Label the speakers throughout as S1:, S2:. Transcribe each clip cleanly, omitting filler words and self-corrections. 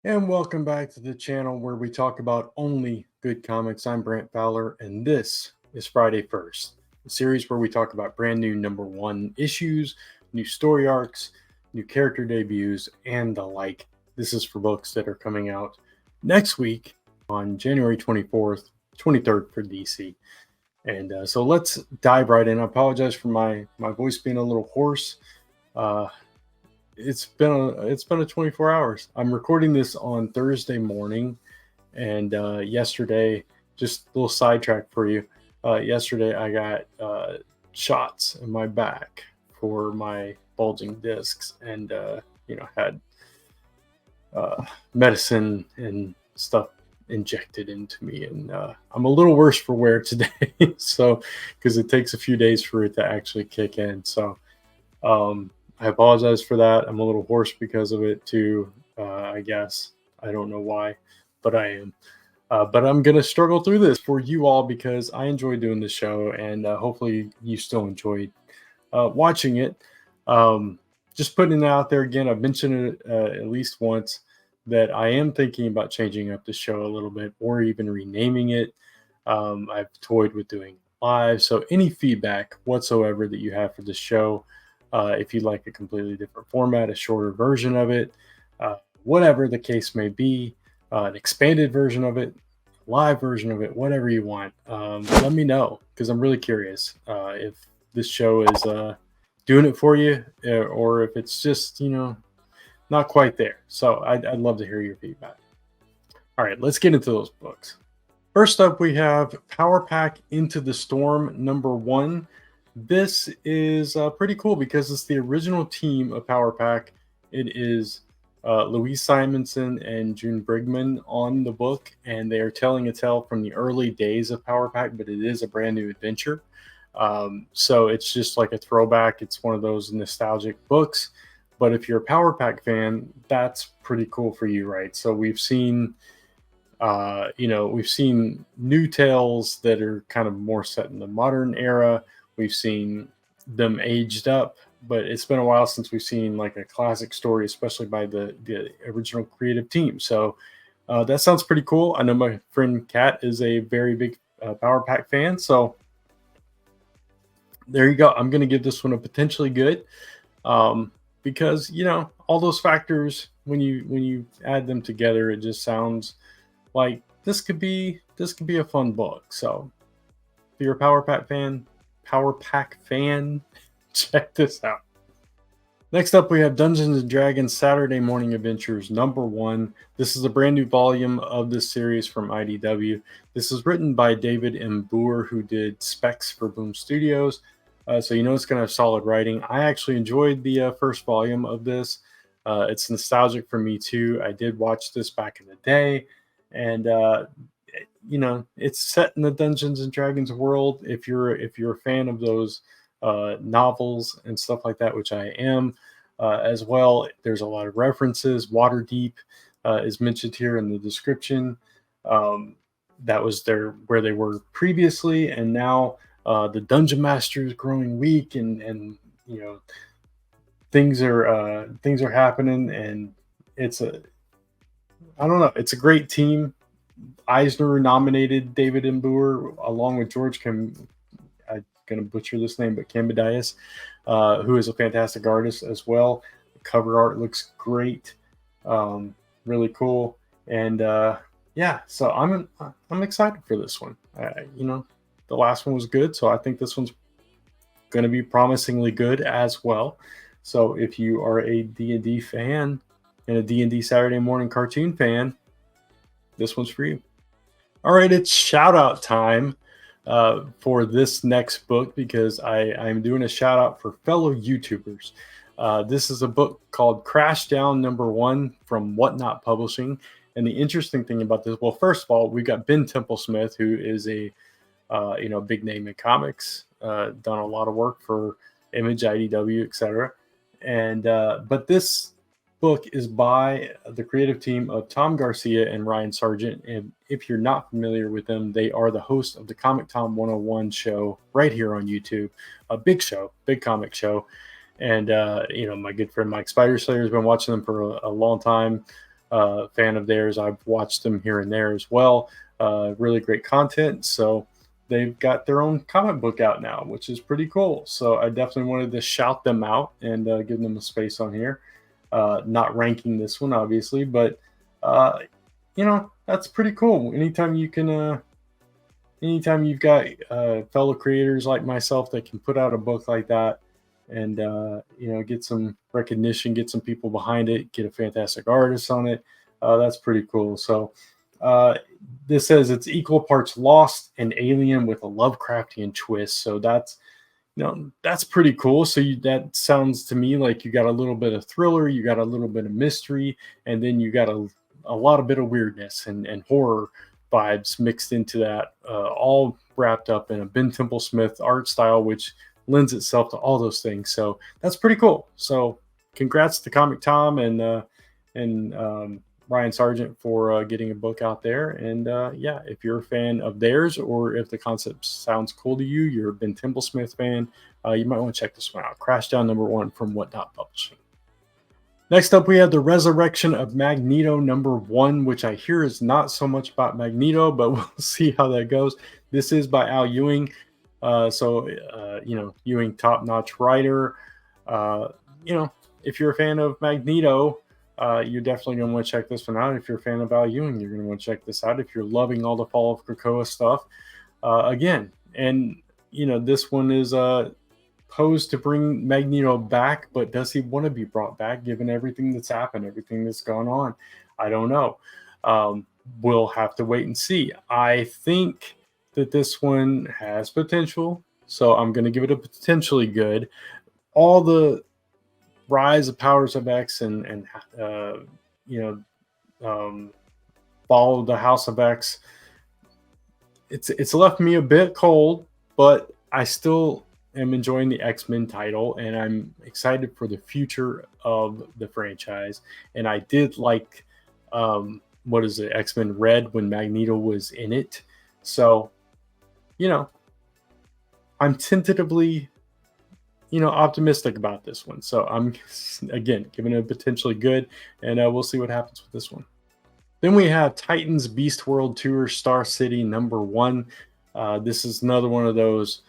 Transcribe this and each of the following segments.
S1: And welcome back to the channel where we talk about only good comics. I'm Brant Fowler, and this is Friday First, a series where we talk about brand new #1 issues, new story arcs, new character debuts, and the like. This is for books that are coming out next week on January 24th, 23rd for DC. And so let's dive right in. I apologize for my voice being a little hoarse. Uh, it's been a 24 hours. I'm recording this on Thursday morning, and yesterday, just a little sidetrack for you. Yesterday, I got shots in my back for my bulging discs, and had medicine and stuff injected into me, and I'm a little worse for wear today. So, because it takes a few days for it to actually kick in. So. I apologize for that. I'm a little hoarse because of it too. I guess I don't know why, but I am. But I'm gonna struggle through this for you all because I enjoy doing the show, and hopefully you still enjoyed watching it. Just putting it out there again. I've mentioned it at least once that I am thinking about changing up the show a little bit, or even renaming it. I've toyed with doing live, so any feedback whatsoever that you have for the show. If you'd like a completely different format, a shorter version of it, whatever the case may be, an expanded version of it, live version of it, whatever you want, let me know because I'm really curious if this show is doing it for you or if it's just, not quite there. So I'd love to hear your feedback. All right, let's get into those books. First up, we have Power Pack Into the Storm #1. This is pretty cool because it's the original team of Power Pack. It is Louise Simonson and June Brigman on the book, and they are telling a tale from the early days of Power Pack, but it is a brand new adventure. So it's just like a throwback. It's one of those nostalgic books. But if you're a Power Pack fan, that's pretty cool for you, right? So we've seen new tales that are kind of more set in the modern era. We've seen them aged up, but it's been a while since we've seen like a classic story, especially by the original creative team. So that sounds pretty cool. I know my friend Kat is a very big Power Pack fan. So there you go. I'm going to give this one a potentially good because, all those factors, when you add them together, it just sounds like this could be a fun book. So if you're a Power Pack fan, check this out. Next up, we have Dungeons and Dragons Saturday Morning Adventures #1. This is a brand new volume of this series from IDW. This is written by David M. Boer, who did Specs for Boom Studios. So it's going to have solid writing. I actually enjoyed the first volume of this. It's nostalgic for me too. I did watch this back in the day, and it's set in the Dungeons and Dragons world. If you're a fan of those novels and stuff like that, which I am as well, there's a lot of references. Waterdeep is mentioned here in the description. That was where they were previously, and now the Dungeon Master is growing weak, and things are happening, and I don't know, it's a great team. Eisner nominated David M. Boer along with I'm going to butcher this name, but Cambadias, who is a fantastic artist as well. The cover art looks great, really cool, and so I'm excited for this one. The last one was good, so I think this one's going to be promisingly good as well. So if you are a D&D fan and a D&D Saturday morning cartoon fan, this one's for you. All right, it's shout out time for this next book because I'm doing a shout out for fellow YouTubers. This is a book called Crash Down #1 from Whatnot Publishing. And the interesting thing about this, well, first of all, we've got Ben Templesmith, who is a big name in comics, done a lot of work for Image, IDW, etc. And but this book is by the creative team of Tom Garcia and Ryan Sargent. And if you're not familiar with them, they are the host of the Comic Tom 101 show right here on YouTube. A big show, big comic show. And my good friend Mike Spider Slayer has been watching them for a long time. fan of theirs. I've watched them here and there as well. Really great content. So they've got their own comic book out now, which is pretty cool. So I definitely wanted to shout them out and give them a space on here. Not ranking this one, obviously, but uh, that's pretty cool. Anytime you've got fellow creators like myself that can put out a book like that and get some recognition, get some people behind it, get a fantastic artist on it, that's pretty cool. So uh, this says it's equal parts lost and alien with a Lovecraftian twist. So that's pretty cool. So that sounds to me like you got a little bit of thriller, you got a little bit of mystery, and then you got a lot of bit of weirdness and horror vibes mixed into that, all wrapped up in a Ben Templesmith art style, which lends itself to all those things. So that's pretty cool. So congrats to Comic Tom and Ryan Sargent for getting a book out there. And yeah, if you're a fan of theirs or if the concept sounds cool to you, you're a Ben Templesmith fan, you might want to check this one out. Crashdown #1 from What Not Publishing. Next up, we have The Resurrection of Magneto #1, which I hear is not so much about Magneto, but we'll see how that goes. This is by Al Ewing. Ewing, top-notch writer. If you're a fan of Magneto, you're definitely going to want to check this one out. If you're a fan of Al Ewing, you're going to want to check this out. If you're loving all the Fall of Krakoa stuff, this one is posed to bring Magneto back, but does he want to be brought back given everything that's happened, everything that's gone on? I don't know. We'll have to wait and see. I think that this one has potential, so I'm going to give it a potentially good. All the rise of powers of X and follow the House of X. It's left me a bit cold, but I still am enjoying the X-Men title, and I'm excited for the future of the franchise. And I did like X-Men Red when Magneto was in it. So, I'm tentatively optimistic about this one. So I'm, again, giving it a potentially good, and we'll see what happens with this one. Then we have Titans Beast World Tour Star City #1. This is another one of those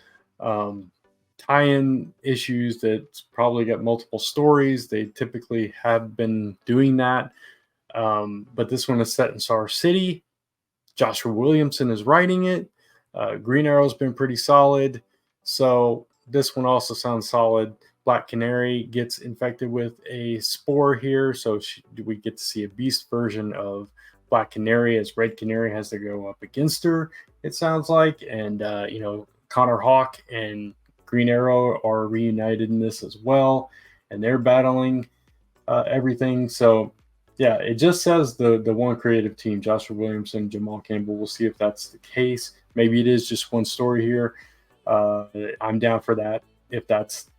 S1: tie-in issues that's probably got multiple stories. They typically have been doing that. But this one is set in Star City. Joshua Williamson is writing it. Green Arrow's been pretty solid. So this one also sounds solid. Black Canary gets infected with a spore here. So we get to see a beast version of Black Canary as Red Canary has to go up against her, it sounds like. And, Connor Hawke and Green Arrow are reunited in this as well. And they're battling everything. So, yeah, it just says the one creative team, Joshua Williamson, Jamal Campbell. We'll see if that's the case. Maybe it is just one story here. I'm down for that if that's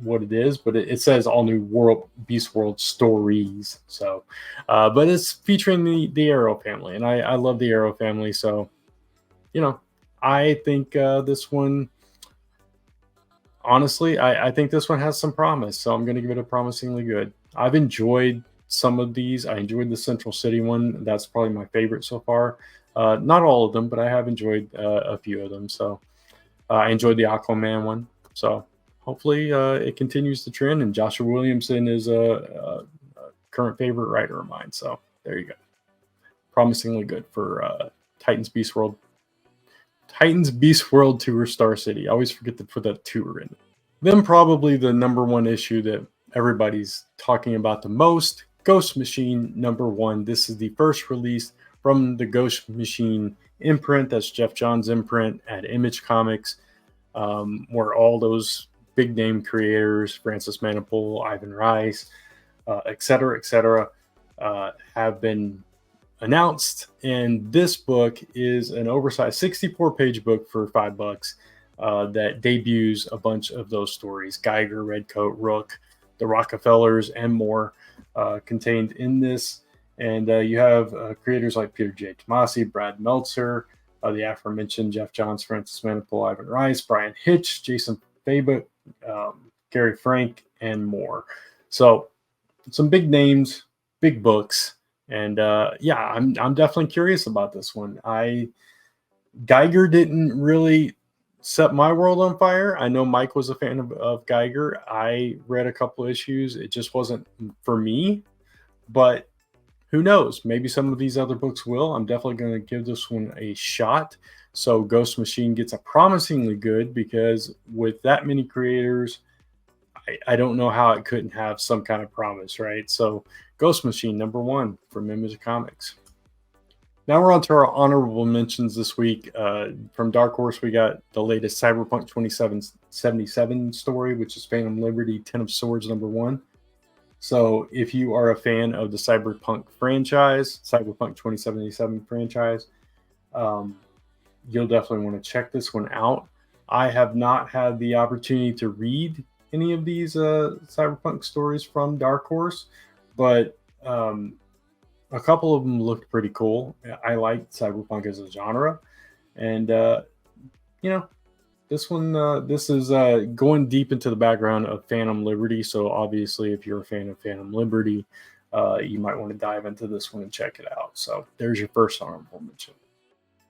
S1: what it is, but it says all new Beast World stories. So, but it's featuring the Arrow family, and I love the Arrow family. So, I think this one, honestly, I think this one has some promise. So I'm going to give it a promisingly good. I've enjoyed some of these. I enjoyed the Central City one. That's probably my favorite so far. Not all of them, but I have enjoyed a few of them. So I enjoyed the Aquaman one. So hopefully it continues the trend. And Joshua Williamson is a current favorite writer of mine. So there you go. Promisingly good for Titans Beast World Tour Star City. I always forget to put that tour in. Then probably the #1 issue that everybody's talking about the most, Ghost Machine #1. This is the first release from the Ghost Machine imprint. That's Jeff Johns' imprint at Image Comics, where all those big name creators, Francis Manapul, Ivan Rice, et cetera, have been announced. And this book is an oversized 64-page book for $5 that debuts a bunch of those stories. Geiger, Redcoat, Rook, the Rockefellers, and more contained in this. And you have creators like Peter J. Tomasi, Brad Meltzer, the aforementioned Jeff Johns, Francis Manapul, Ivan Rice, Brian Hitch, Jason Fabot, Gary Frank, and more. So some big names, big books. And yeah, I'm definitely curious about this one. Geiger didn't really set my world on fire. I know Mike was a fan of Geiger. I read a couple issues. It just wasn't for me, but who knows? Maybe some of these other books will. I'm definitely going to give this one a shot. So Ghost Machine gets a promisingly good, because with that many creators, I don't know how it couldn't have some kind of promise, right? So Ghost Machine, #1 from Image Comics. Now we're on to our honorable mentions this week. From Dark Horse, we got the latest Cyberpunk 2077 story, which is Phantom Liberty, Ten of Swords #1. So if you are a fan of the Cyberpunk franchise, Cyberpunk 2077 franchise, you'll definitely want to check this one out. I have not had the opportunity to read any of these Cyberpunk stories from Dark Horse, but a couple of them looked pretty cool. I like Cyberpunk as a genre, and you know, this one, this is going deep into the background of Phantom Liberty. So obviously, if you're a fan of Phantom Liberty, you might want to dive into this one and check it out. So there's your first honorable mention.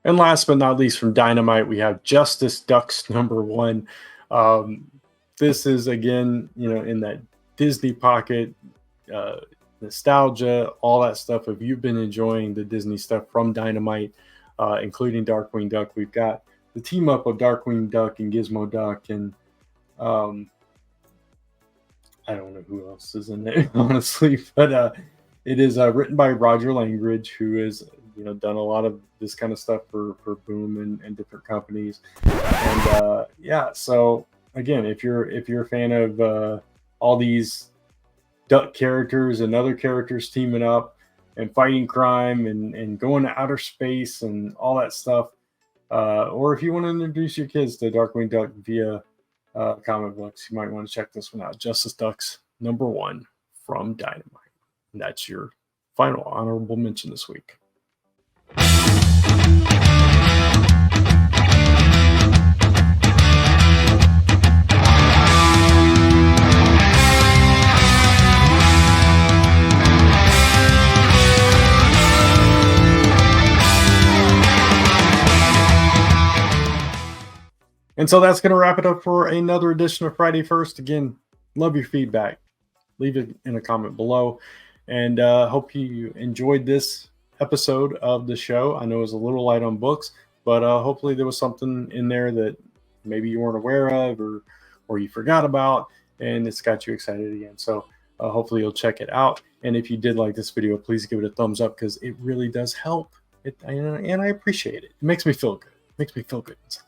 S1: And last but not least, from Dynamite, we have Justice Ducks #1. This is, again, in that Disney pocket, nostalgia, all that stuff. If you've been enjoying the Disney stuff from Dynamite, including Darkwing Duck, we've got the team up of Darkwing Duck and Gizmo Duck, and I don't know who else is in there, honestly, but it is written by Roger Langridge, who has done a lot of this kind of stuff for Boom and different companies. And yeah, so again, if you're a fan of all these duck characters and other characters teaming up and fighting crime and going to outer space and all that stuff, or if you want to introduce your kids to Darkwing Duck via comic books, you might want to check this one out. Justice Ducks #1 from Dynamite. And that's your final honorable mention this week. And so that's going to wrap it up for another edition of Friday First. Again, love your feedback. Leave it in a comment below. And hope you enjoyed this episode of the show. I know it was a little light on books, but hopefully there was something in there that maybe you weren't aware of or you forgot about, and it's got you excited again. So hopefully you'll check it out. And if you did like this video, please give it a thumbs up, because it really does help. And I appreciate it. It makes me feel good. It makes me feel good inside.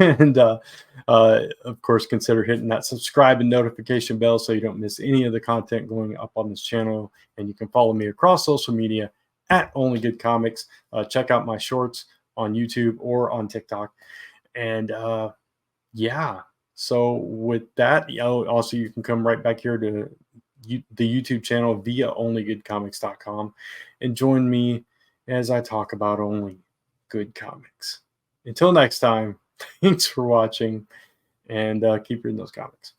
S1: And of course, consider hitting that subscribe and notification bell so you don't miss any of the content going up on this channel. And you can follow me across social media at Only Good Comics. Check out my shorts on YouTube or on TikTok. And yeah, so with that, also you can come right back here to the YouTube channel via onlygoodcomics.com and join me as I talk about only good comics. Until next time, thanks for watching, and keep reading those comics.